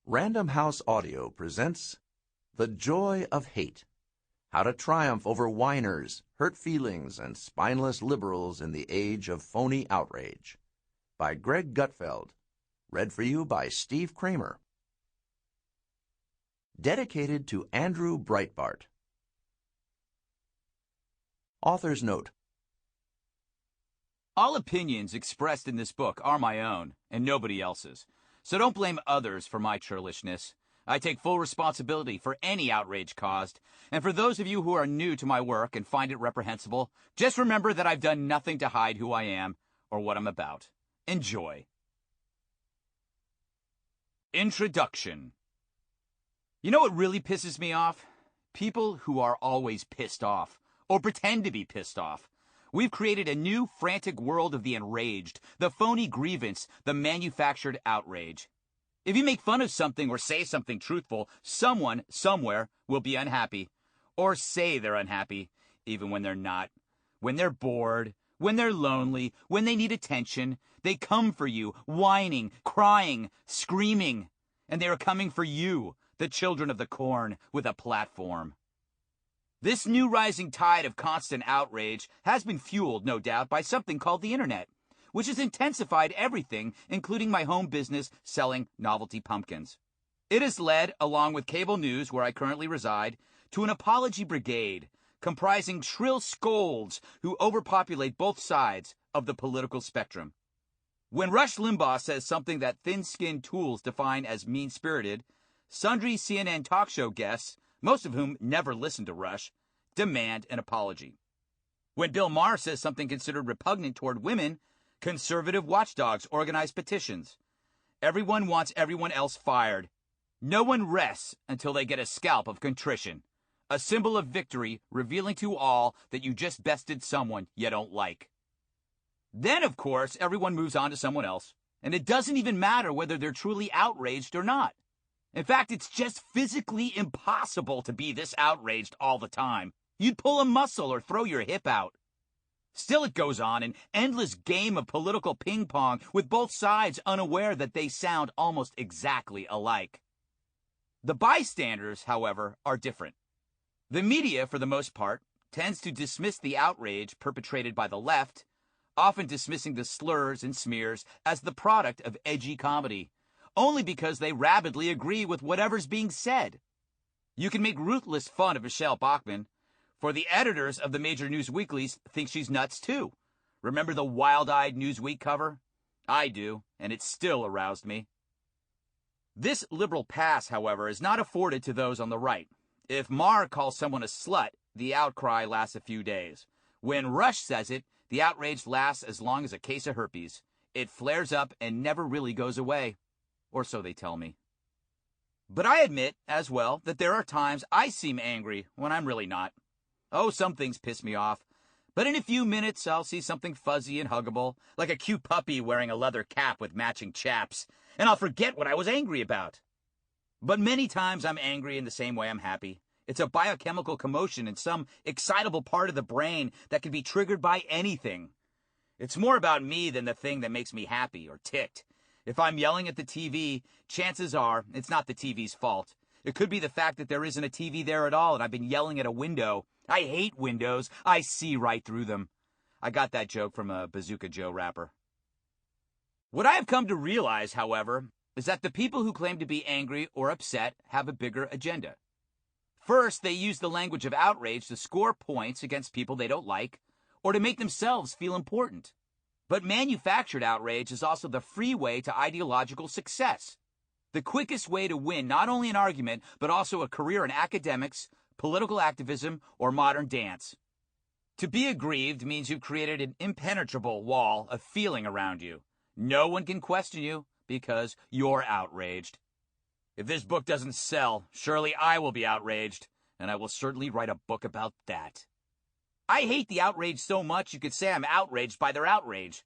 Random House Audio presents The Joy of Hate, How to Triumph Over Whiners, Hurt Feelings, and Spineless Liberals in the Age of Phony Outrage, by Greg Gutfeld, read for you by Steve Kramer. Dedicated to Andrew Breitbart. Author's Note. All opinions expressed in this book are my own, and nobody else's. So don't blame others for my churlishness. I take full responsibility for any outrage caused, and for those of you who are new to my work and find it reprehensible, just remember that I've done nothing to hide who I am or what I'm about. Enjoy. Introduction. You know what really pisses me off? People who are always pissed off, or pretend to be pissed off. We've created a new frantic world of the enraged, the phony grievance, the manufactured outrage. If you make fun of something or say something truthful, someone, somewhere, will be unhappy. Or say they're unhappy, even when they're not. When they're bored, when they're lonely, when they need attention, they come for you, whining, crying, screaming. And they are coming for you, the children of the corn, with a platform. This new rising tide of constant outrage has been fueled, no doubt, by something called the internet, which has intensified everything, including my home business selling novelty pumpkins. It has led, along with cable news where I currently reside, to an apology brigade comprising shrill scolds who overpopulate both sides of the political spectrum. When Rush Limbaugh says something that thin-skinned tools define as mean-spirited, sundry CNN talk show guests, most of whom never listen to Rush, demand an apology. When Bill Maher says something considered repugnant toward women, conservative watchdogs organize petitions. Everyone wants everyone else fired. No one rests until they get a scalp of contrition, a symbol of victory revealing to all that you just bested someone you don't like. Then, of course, everyone moves on to someone else, and it doesn't even matter whether they're truly outraged or not. In fact, it's just physically impossible to be this outraged all the time. You'd pull a muscle or throw your hip out. Still it goes on, an endless game of political ping pong with both sides unaware that they sound almost exactly alike. The bystanders, however, are different. The media, for the most part, tends to dismiss the outrage perpetrated by the left, often dismissing the slurs and smears as the product of edgy comedy, only because they rabidly agree with whatever's being said. You can make ruthless fun of Michelle Bachmann, for the editors of the major news weeklies think she's nuts too. Remember the wild-eyed Newsweek cover? I do, and it still aroused me. This liberal pass, however, is not afforded to those on the right. If Maher calls someone a slut, the outcry lasts a few days. When Rush says it, the outrage lasts as long as a case of herpes. It flares up and never really goes away. Or so they tell me. But I admit, as well, that there are times I seem angry when I'm really not. Oh, some things piss me off. But in a few minutes, I'll see something fuzzy and huggable, like a cute puppy wearing a leather cap with matching chaps, and I'll forget what I was angry about. But many times I'm angry in the same way I'm happy. It's a biochemical commotion in some excitable part of the brain that can be triggered by anything. It's more about me than the thing that makes me happy or ticked. If I'm yelling at the TV, chances are it's not the TV's fault. It could be the fact that there isn't a TV there at all and I've been yelling at a window. I hate windows. I see right through them. I got that joke from a Bazooka Joe rapper. What I have come to realize, however, is that the people who claim to be angry or upset have a bigger agenda. First, they use the language of outrage to score points against people they don't like or to make themselves feel important. But manufactured outrage is also the free way to ideological success. The quickest way to win not only an argument, but also a career in academics, political activism, or modern dance. To be aggrieved means you've created an impenetrable wall of feeling around you. No one can question you because you're outraged. If this book doesn't sell, surely I will be outraged, and I will certainly write a book about that. I hate the outrage so much you could say I'm outraged by their outrage.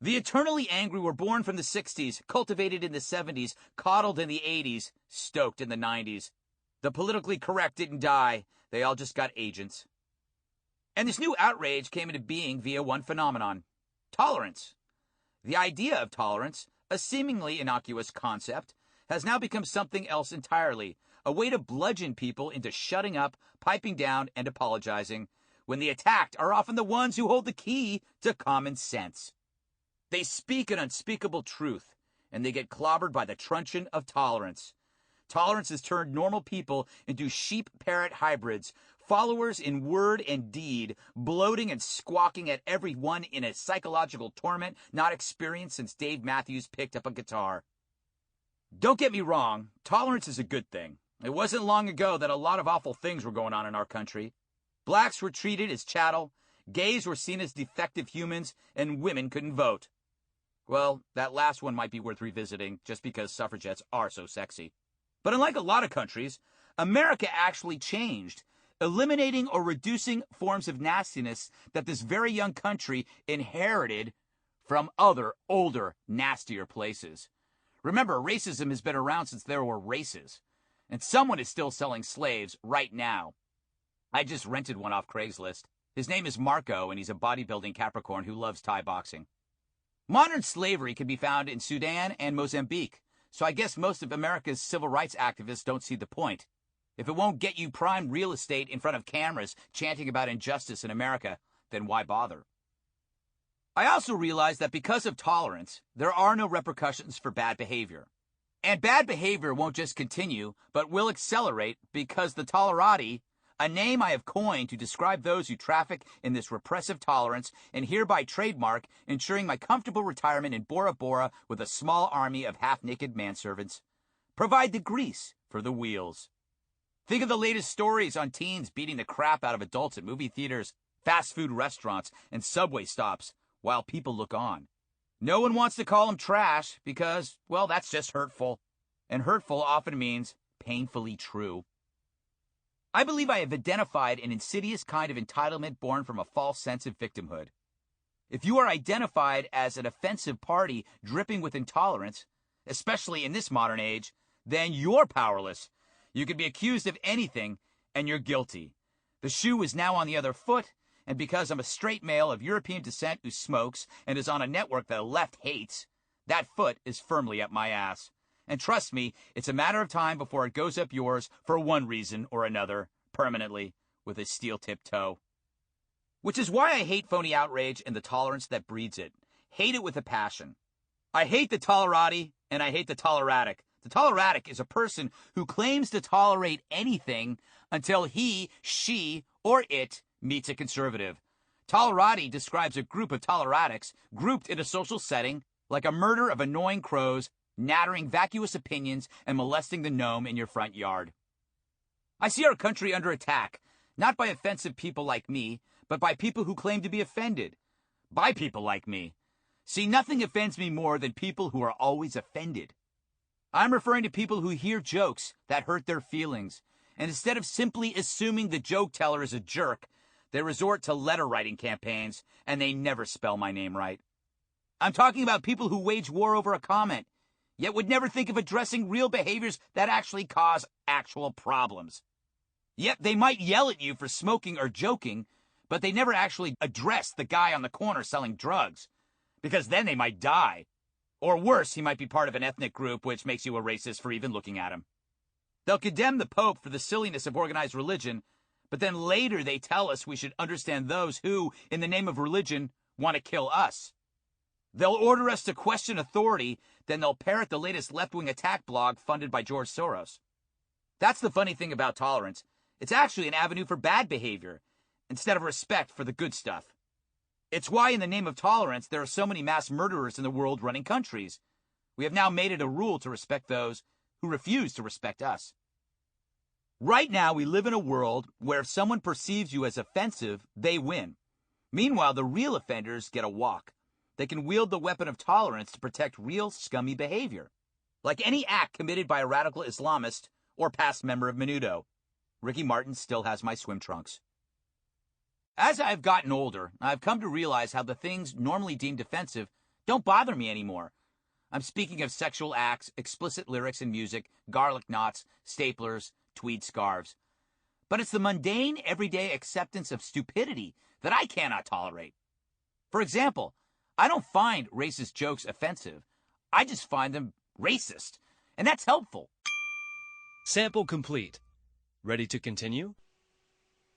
The eternally angry were born from the 60s, cultivated in the 70s, coddled in the 80s, stoked in the 90s. The politically correct didn't die. They all just got agents. And this new outrage came into being via one phenomenon: tolerance. The idea of tolerance, a seemingly innocuous concept, has now become something else entirely, a way to bludgeon people into shutting up, piping down, and apologizing, when the attacked are often the ones who hold the key to common sense. They speak an unspeakable truth, and they get clobbered by the truncheon of tolerance. Tolerance has turned normal people into sheep-parrot hybrids, followers in word and deed, bloating and squawking at everyone in a psychological torment not experienced since Dave Matthews picked up a guitar. Don't get me wrong, tolerance is a good thing. It wasn't long ago that a lot of awful things were going on in our country. Blacks were treated as chattel, gays were seen as defective humans, and women couldn't vote. Well, that last one might be worth revisiting, just because suffragettes are so sexy. But unlike a lot of countries, America actually changed, eliminating or reducing forms of nastiness that this very young country inherited from other, older, nastier places. Remember, racism has been around since there were races, and someone is still selling slaves right now. I just rented one off Craigslist. His name is Marco, and he's a bodybuilding Capricorn who loves Thai boxing. Modern slavery can be found in Sudan and Mozambique, so I guess most of America's civil rights activists don't see the point. If it won't get you prime real estate in front of cameras chanting about injustice in America, then why bother? I also realize that because of tolerance, there are no repercussions for bad behavior. And bad behavior won't just continue, but will accelerate because the tolerati, a name I have coined to describe those who traffic in this repressive tolerance, and hereby trademark, ensuring my comfortable retirement in Bora Bora with a small army of half-naked manservants, provide the grease for the wheels. Think of the latest stories on teens beating the crap out of adults at movie theaters, fast food restaurants, and subway stops, while people look on. No one wants to call them trash because, well, that's just hurtful. And hurtful often means painfully true. I believe I have identified an insidious kind of entitlement born from a false sense of victimhood. If you are identified as an offensive party dripping with intolerance, especially in this modern age, then you're powerless. You can be accused of anything, and you're guilty. The shoe is now on the other foot, and because I'm a straight male of European descent who smokes and is on a network the left hates, that foot is firmly up my ass. And trust me, it's a matter of time before it goes up yours for one reason or another, permanently, with a steel-tipped toe. Which is why I hate phony outrage and the tolerance that breeds it. Hate it with a passion. I hate the tolerati, and I hate the toleratic. The toleratic is a person who claims to tolerate anything until he, she, or it meets a conservative. Tolerati describes a group of toleratics grouped in a social setting, like a murder of annoying crows, nattering vacuous opinions and molesting the gnome in your front yard. I see our country under attack, not by offensive people like me, but by people who claim to be offended. By people like me. See, nothing offends me more than people who are always offended. I'm referring to people who hear jokes that hurt their feelings, and instead of simply assuming the joke teller is a jerk, they resort to letter-writing campaigns, and they never spell my name right. I'm talking about people who wage war over a comment, yet would never think of addressing real behaviors that actually cause actual problems. Yet they might yell at you for smoking or joking, but they never actually address the guy on the corner selling drugs, because then they might die. Or worse, he might be part of an ethnic group, which makes you a racist for even looking at him. They'll condemn the Pope for the silliness of organized religion, but then later they tell us we should understand those who, in the name of religion, want to kill us. They'll order us to question authority, then they'll parrot the latest left-wing attack blog funded by George Soros. That's the funny thing about tolerance. It's actually an avenue for bad behavior, instead of respect for the good stuff. It's why in the name of tolerance there are so many mass murderers in the world running countries. We have now made it a rule to respect those who refuse to respect us. Right now we live in a world where if someone perceives you as offensive, they win. Meanwhile, the real offenders get a walk. They can wield the weapon of tolerance to protect real scummy behavior. Like any act committed by a radical Islamist or past member of Menudo. Ricky Martin still has my swim trunks. As I've gotten older, I've come to realize how the things normally deemed offensive don't bother me anymore. I'm speaking of sexual acts, explicit lyrics and music, garlic knots, staplers, tweed scarves. But it's the mundane, everyday acceptance of stupidity that I cannot tolerate. For example, I don't find racist jokes offensive. I just find them racist. and that's helpful. Sample complete. Ready to continue?